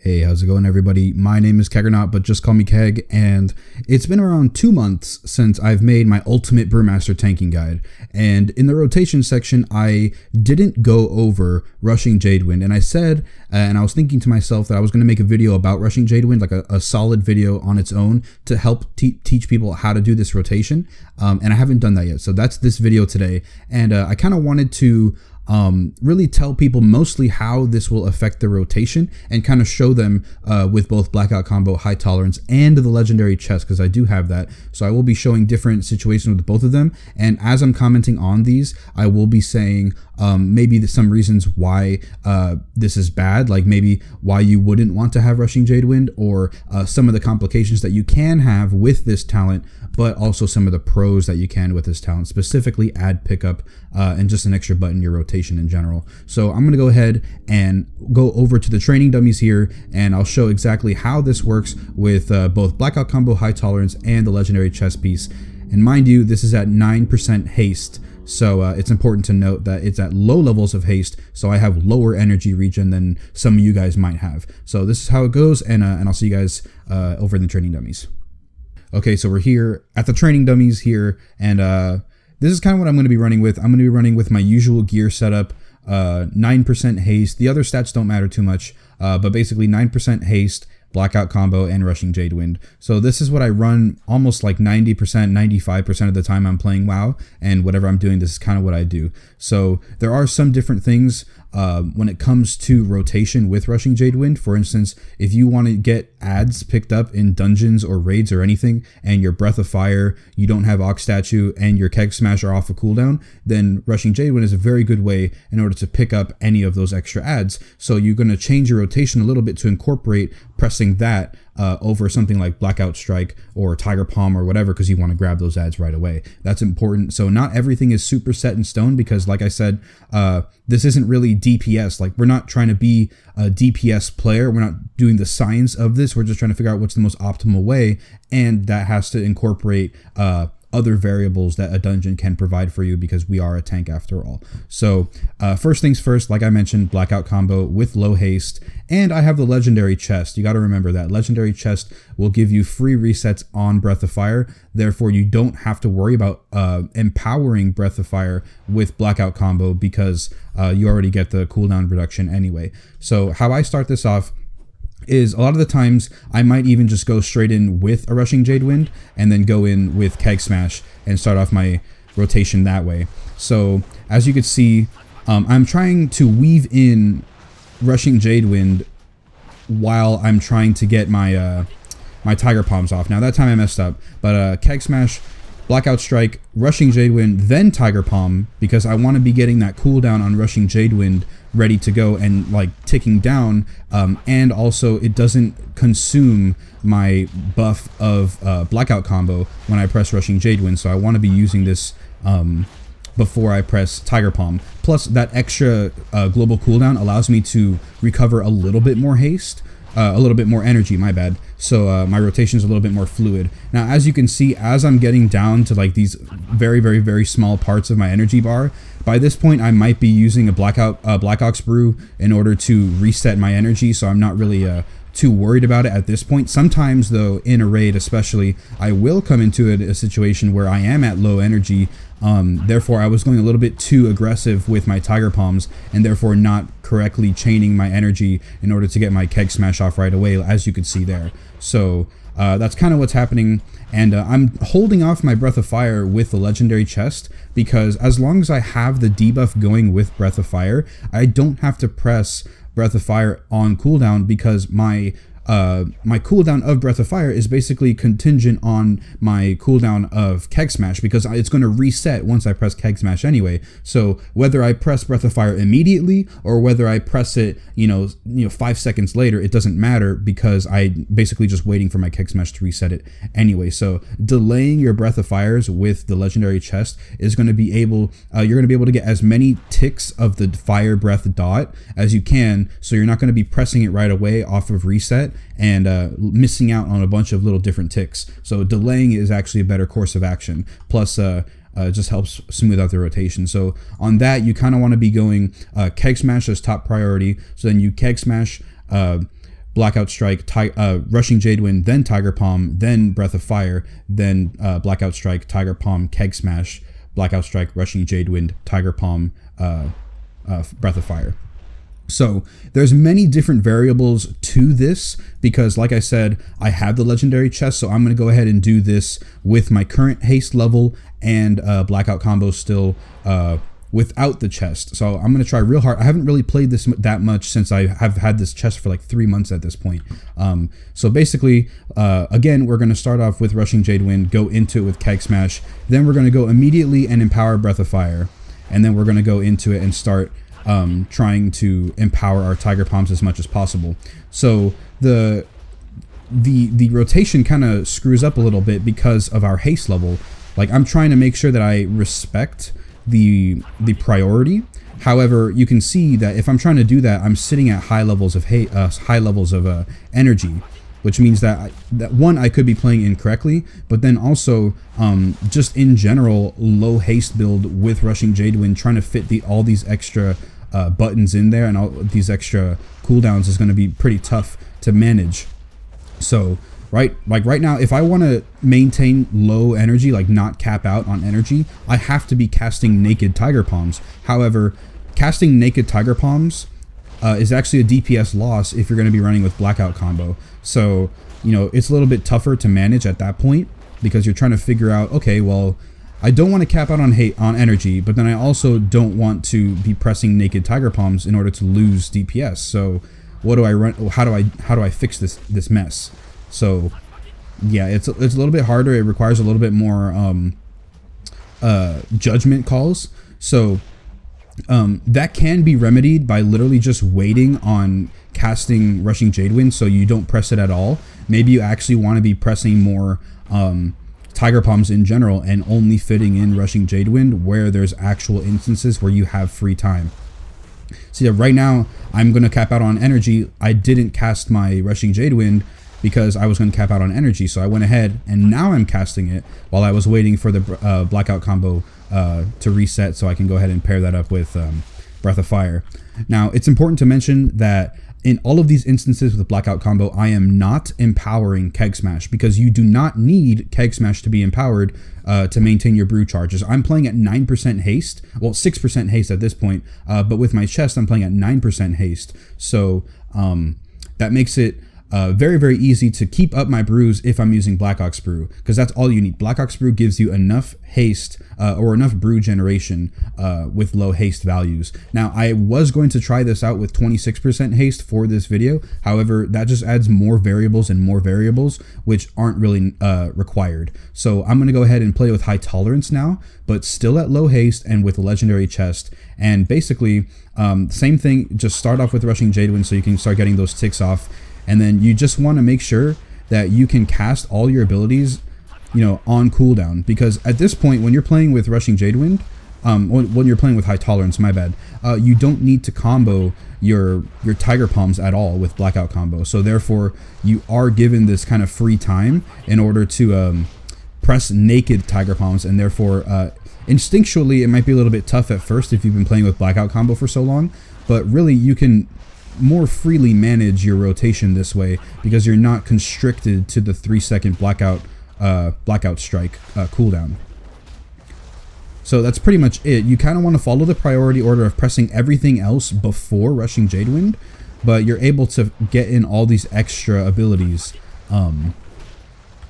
Hey, how's it going, everybody? My name is Keggernaut, but just call me Keg, and it's been around 2 months since I've made my ultimate Brewmaster tanking guide. And in the rotation section, I didn't go over Rushing Jade Wind, and I said, and I was thinking to myself that I was going to make a video about Rushing Jade Wind, like a solid video on its own to help teach people how to do this rotation, and I haven't done that yet. So that's this video today, and I kind of wanted to really tell people mostly how this will affect the rotation and kind of show them with both blackout combo, high tolerance, and the legendary chest, because I do have that. So I will be showing different situations with both of them, and as I'm commenting on these, I will be saying maybe some reasons why this is bad, like maybe why you wouldn't want to have Rushing Jade Wind, or some of the complications that you can have with this talent, but also some of the pros that you can with this talent, specifically add pickup and just an extra button in your rotation in general. So I'm going to go ahead and go over to the training dummies here, and I'll show exactly how this works with both blackout combo, high tolerance, and the legendary chest piece. And mind you, this is at 9% haste. So it's important to note that it's at low levels of haste, so I have lower energy regen than some of you guys might have. So this is how it goes, and I'll see you guys over in the training dummies. Okay, so we're here at the training dummies here, and this is kind of what I'm going to be running with. I'm going to be running with my usual gear setup, 9% haste. The other stats don't matter too much, but basically 9% haste, blackout combo, and Rushing Jade Wind. So this is what I run almost like 90%, 95% of the time I'm playing WoW, and whatever I'm doing, this is kind of what I do. So there are some different things when it comes to rotation with Rushing Jade Wind. For instance, if you want to get ads picked up in dungeons or raids or anything, and your Breath of Fire, you don't have Ox Statue, and your Keg Smash are off a cooldown, then Rushing Jade Wind is a very good way in order to pick up any of those extra ads. So you're going to change your rotation a little bit to incorporate pressing that over something like Blackout Strike or Tiger Palm or whatever, because you want to grab those ads right away. That's important. So not everything is super set in stone, because like I said, this isn't really DPS. Like, we're not trying to be a DPS player. We're not doing the science of this. We're just trying to figure out what's the most optimal way, and that has to incorporate other variables that a dungeon can provide for you, because we are a tank after all. So first things first, like I mentioned, blackout combo with low haste, and I have the legendary chest. You got to remember that legendary chest will give you free resets on Breath of Fire. Therefore, you don't have to worry about empowering Breath of Fire with blackout combo, because you already get the cooldown reduction anyway. So how I start this off is, a lot of the times I might even just go straight in with a Rushing Jade Wind and then go in with Keg Smash and start off my rotation that way. So as you can see, I'm trying to weave in Rushing Jade Wind while I'm trying to get my my Tiger Palms off. Now that time I messed up, but Keg Smash, Blackout Strike, Rushing Jade Wind, then Tiger Palm, because I want to be getting that cooldown on Rushing Jade Wind ready to go and like ticking down, and also it doesn't consume my buff of Blackout combo when I press Rushing Jade Wind, so I want to be using this before I press Tiger Palm. Plus that extra global cooldown allows me to recover a little bit more haste, a little bit more energy, my bad. So my rotation is a little bit more fluid. Now, as you can see, as I'm getting down to like these very, very, very small parts of my energy bar, by this point I might be using a Black Ox Brew in order to reset my energy, so I'm not really too worried about it at this point. Sometimes though, in a raid especially, I will come into a situation where I am at low energy. Therefore I was going a little bit too aggressive with my Tiger Palms, and therefore not correctly chaining my energy in order to get my Keg Smash off right away, as you can see there. So that's kind of what's happening, and I'm holding off my Breath of Fire with the legendary chest, because as long as I have the debuff going with Breath of Fire, I don't have to press Breath of Fire on cooldown, because my cooldown of Breath of Fire is basically contingent on my cooldown of Keg Smash, because it's going to reset once I press Keg Smash anyway. So whether I press Breath of Fire immediately or whether I press it, 5 seconds later, it doesn't matter, because I basically just waiting for my Keg Smash to reset it anyway. So delaying your Breath of Fires with the legendary chest is going to be able, you're going to be able to get as many ticks of the Fire Breath dot as you can, so you're not going to be pressing it right away off of reset and missing out on a bunch of little different ticks. So delaying is actually a better course of action. Plus, it just helps smooth out the rotation. So on that, you kind of want to be going Keg Smash as top priority. So then you Keg Smash Blackout Strike, Rushing Jade Wind, then Tiger Palm, then Breath of Fire, then Blackout Strike, Tiger Palm, Keg Smash, Blackout Strike, Rushing Jade Wind, Tiger Palm, Breath of Fire. So there's many different variables to this because, like I said, I have the legendary chest, so I'm going to go ahead and do this with my current haste level and blackout combo still without the chest. So I'm going to try real hard. I haven't really played this that much since I have had this chest for like 3 months at this point. So basically, again, we're going to start off with Rushing Jade Wind, go into it with Keg Smash, then we're going to go immediately and empower Breath of Fire, and then we're going to go into it and start trying to empower our Tiger Palms as much as possible. So the rotation kind of screws up a little bit because of our haste level. Like, I'm trying to make sure that I respect the priority. However, you can see that if I'm trying to do that, I'm sitting at high levels of energy, which means that one, I could be playing incorrectly, but then also just in general, low haste build with Rushing Jade Wind, trying to fit all these extra buttons in there and all these extra cooldowns is going to be pretty tough to manage. So right now, if I want to maintain low energy, like not cap out on energy, I have to be casting naked Tiger Palms. However, casting naked Tiger Palms is actually a DPS loss if you're going to be running with blackout combo. So, you know, it's a little bit tougher to manage at that point because you're trying to figure out, okay, well, I don't want to cap out on energy, but then I also don't want to be pressing naked Tiger Palms in order to lose DPS. So what do I run? How do I fix this mess? So yeah, it's a little bit harder. It requires a little bit more judgment calls. So that can be remedied by literally just waiting on casting Rushing Jade Wind so you don't press it at all. Maybe you actually want to be pressing more Tiger Palms in general and only fitting in Rushing Jade Wind where there's actual instances where you have free time. So yeah, right now I'm going to cap out on energy. I didn't cast my Rushing Jade Wind because I was going to cap out on energy, so I went ahead and now I'm casting it while I was waiting for the blackout combo to reset so I can go ahead and pair that up with Breath of Fire. Now, it's important to mention that in all of these instances with the blackout combo, I am not empowering Keg Smash because you do not need Keg Smash to be empowered to maintain your brew charges. I'm playing at 9% haste, well, 6% haste at this point, but with my chest, I'm playing at 9% haste. So that makes it very, very easy to keep up my brews if I'm using Black Ox Brew, because that's all you need. Black Ox Brew gives you enough haste or enough brew generation with low haste values. Now, I was going to try this out with 26% haste for this video. However, that just adds more variables and more variables, which aren't really required. So I'm going to go ahead and play with high tolerance now, but still at low haste and with a legendary chest. And basically, same thing, just start off with Rushing Jade Wind so you can start getting those ticks off. And then you just want to make sure that you can cast all your abilities, you know, on cooldown. Because at this point, when you're playing with Rushing Jade Wind, when you're playing with high tolerance, my bad, you don't need to combo your Tiger Palms at all with blackout combo. So therefore, you are given this kind of free time in order to press naked Tiger Palms, and therefore, instinctually, it might be a little bit tough at first if you've been playing with blackout combo for so long. But really, you can more freely manage your rotation this way because you're not constricted to the 3-second blackout strike cooldown. So that's pretty much it. You kind of want to follow the priority order of pressing everything else before Rushing Jade Wind, but you're able to get in all these extra abilities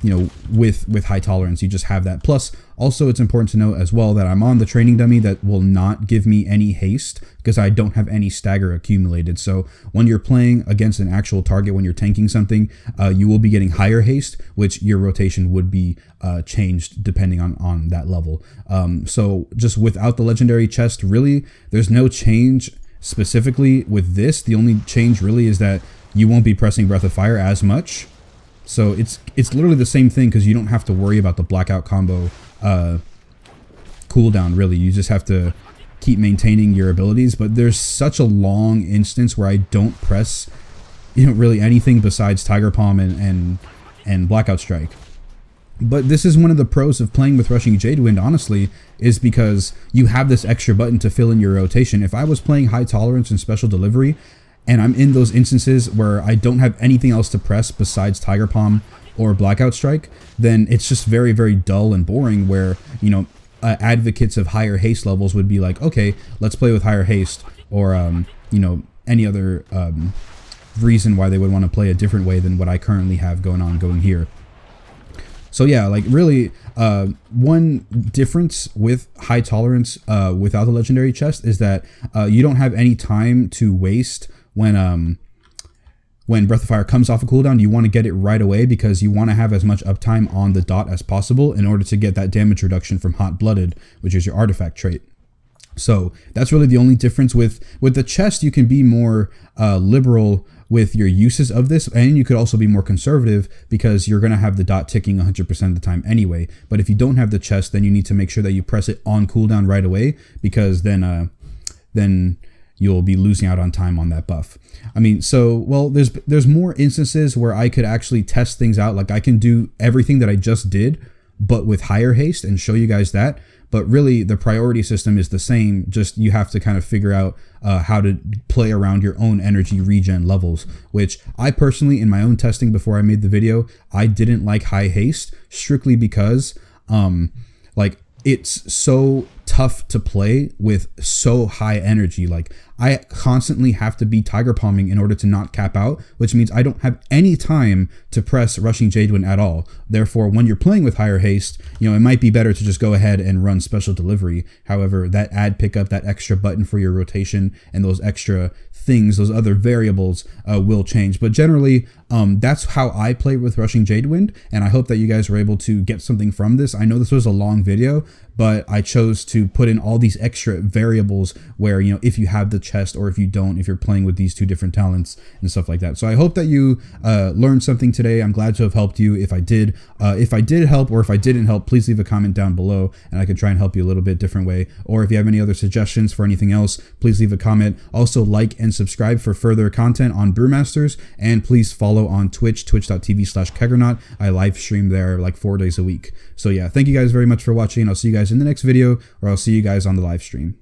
you know, with high tolerance. You just have that. Plus, also it's important to note as well that I'm on the training dummy that will not give me any haste because I don't have any stagger accumulated. So when you're playing against an actual target, when you're tanking something, you will be getting higher haste, which your rotation would be changed depending on that level. So just without the legendary chest, really, there's no change specifically with this. The only change really is that you won't be pressing Breath of Fire as much. So it's literally the same thing because you don't have to worry about the blackout combo cooldown, really. You just have to keep maintaining your abilities. But there's such a long instance where I don't press, you know, really anything besides Tiger Palm and Blackout Strike. But this is one of the pros of playing with Rushing Jade Wind, honestly, is because you have this extra button to fill in your rotation. If I was playing high tolerance and special delivery, and I'm in those instances where I don't have anything else to press besides Tiger Palm or Blackout Strike, then it's just very, very dull and boring where, you know, advocates of higher haste levels would be like, okay, let's play with higher haste, or, you know, any other reason why they would want to play a different way than what I currently have going here. So yeah, like really, one difference with high tolerance without the legendary chest is that you don't have any time to waste when Breath of Fire comes off a cooldown. You want to get it right away because you want to have as much uptime on the dot as possible in order to get that damage reduction from Hot Blooded, which is your artifact trait. So that's really the only difference. With the chest, you can be more liberal with your uses of this, and you could also be more conservative because you're going to have the dot ticking 100% of the time anyway. But if you don't have the chest, then you need to make sure that you press it on cooldown right away, because then you'll be losing out on time on that buff. I mean, so, well, there's more instances where I could actually test things out. Like I can do everything that I just did, but with higher haste, and show you guys that. But really, the priority system is the same, just you have to kind of figure out how to play around your own energy regen levels, which I personally, in my own testing before I made the video, I didn't like high haste, strictly because like it's so tough to play with so high energy. Like I constantly have to be Tiger Palming in order to not cap out, which means I don't have any time to press Rushing Jade Wind at all. Therefore, when you're playing with higher haste, you know, it might be better to just go ahead and run Special Delivery. However, that add pickup, that extra button for your rotation, and those extra things, those other variables will change. But generally, that's how I play with Rushing Jade Wind, and I hope that you guys were able to get something from this. I know this was a long video, but I chose to put in all these extra variables where, you know, if you have the chest or if you don't, if you're playing with these two different talents and stuff like that. So I hope that you learned something today. I'm glad to have helped you. If I did help, or if I didn't help, please leave a comment down below and I can try and help you a little bit different way. Or if you have any other suggestions for anything else, please leave a comment. Also, like and subscribe for further content on Brewmasters, and please follow on Twitch, twitch.tv/Keggernaut. I live stream there like 4 days a week. So yeah, thank you guys very much for watching. I'll see you guys in the next video, or I'll see you guys on the live stream.